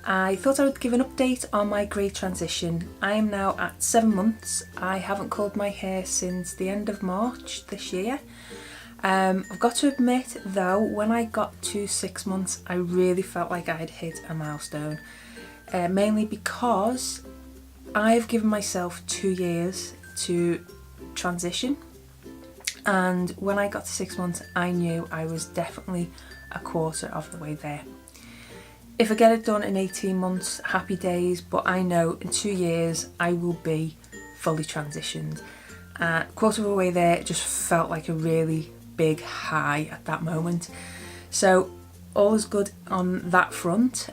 I thought I would give an update on my grey transition. I am now at 7 months. I haven't coloured my hair since the end of March this year. I've got to admit though, when I got to 6 months, I really felt like I had hit a milestone. Mainly because I've given myself 2 years to transition, and when I got to 6 months I knew I was definitely a quarter of the way there. If I get it done in 18 months, happy days, but I know in 2 years I will be fully transitioned. Quarter of the way there just felt like a really big high at that moment. So all is good on that front.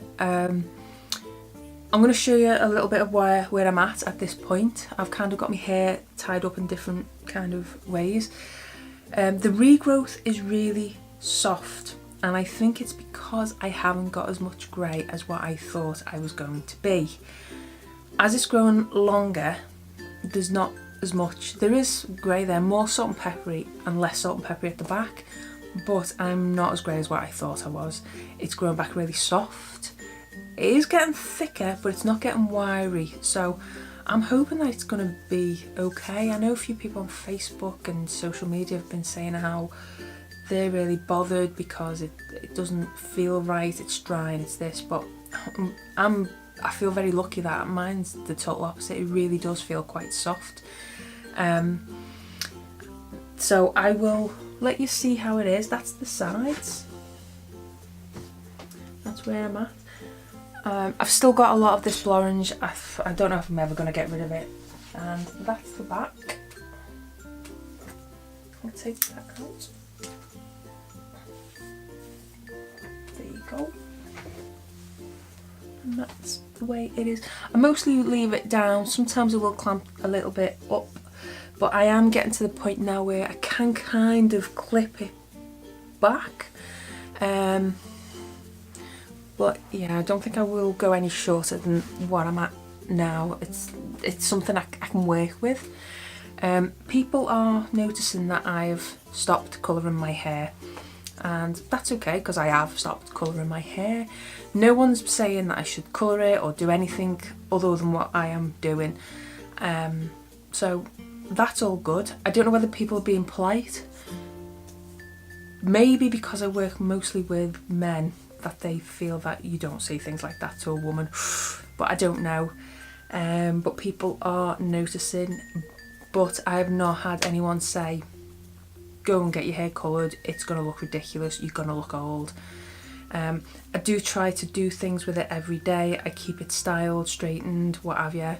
I'm going to show you a little bit of where I'm at this point. I've kind of got my hair tied up in different kind of ways. The regrowth is really soft, and I think it's because I haven't got as much grey as what I thought I was going to be. As it's growing longer, there's not as much. There is grey there, more salt and peppery and less salt and peppery at the back, but I'm not as grey as what I thought I was. It's growing back really soft. It is getting thicker, but it's not getting wiry, so I'm hoping that it's going to be okay. I know a few people on Facebook and social media have been saying how they're really bothered because it doesn't feel right, it's dry and it's this, but I feel very lucky that mine's the total opposite. It really does feel quite soft. So I will let you see how it is. That's the sides. That's where I'm at. I've still got a lot of this blorange. I don't know if I'm ever going to get rid of it. And that's the back. I'll take that out. There you go. And that's the way it is. I mostly leave it down. Sometimes I will clamp a little bit up, but I am getting to the point now where I can kind of clip it back. But yeah, I don't think I will go any shorter than what I'm at now. It's something I can work with. People are noticing that I've stopped colouring my hair, and that's okay because I have stopped colouring my hair. No one's saying that I should colour it or do anything other than what I am doing. So that's all good. I don't know whether people are being polite. Maybe because I work mostly with men, that they feel that you don't say things like that to a woman, but I don't know. But people are noticing, but I have not had anyone say, go and get your hair coloured, it's going to look ridiculous, you're going to look old. I do try to do things with it every day. I keep it styled, straightened, what have you.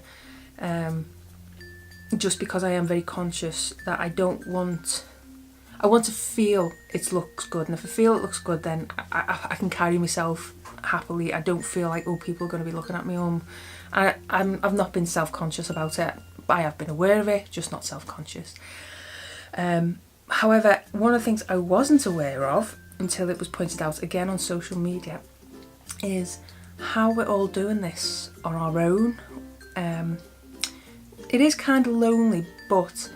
Just because I am very conscious that I want to feel it looks good, and if I feel it looks good, then I can carry myself happily. I don't feel like, oh, people are going to be looking at me. I've not been self-conscious about it. I have been aware of it, just not self-conscious. However, one of the things I wasn't aware of until it was pointed out again on social media is how we're all doing this on our own. It is kind of lonely, but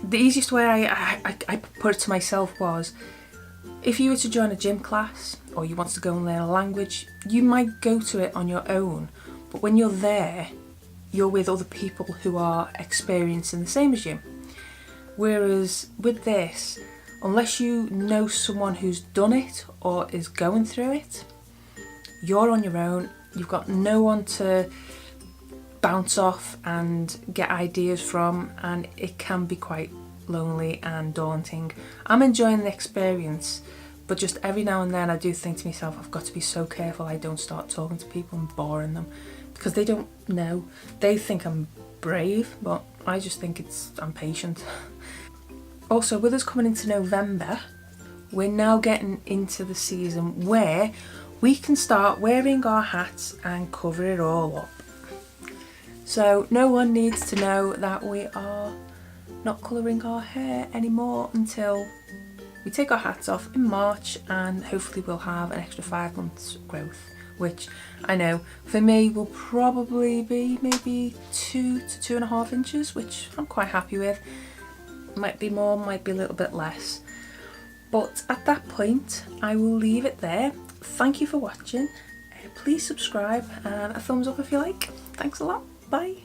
the easiest way I put it to myself was, if you were to join a gym class or you want to go and learn a language, you might go to it on your own, but when you're there, you're with other people who are experiencing the same as you. Whereas with this, unless you know someone who's done it or is going through it, you're on your own. You've got no one to bounce off and get ideas from, and it can be quite lonely and daunting. I'm enjoying the experience, but just every now and then I do think to myself, I've got to be so careful I don't start talking to people and boring them, because they don't know. They think I'm brave, but I just think I'm patient. Also, with us coming into November, we're now getting into the season where we can start wearing our hats and cover it all up. So no one needs to know that we are not colouring our hair anymore until we take our hats off in March, and hopefully we'll have an extra 5 months growth, which I know for me will probably be maybe 2 to 2.5 inches, which I'm quite happy with. Might be more, might be a little bit less. But at that point, I will leave it there. thank you for watching. Please subscribe and a thumbs up if you like. Thanks a lot. Bye.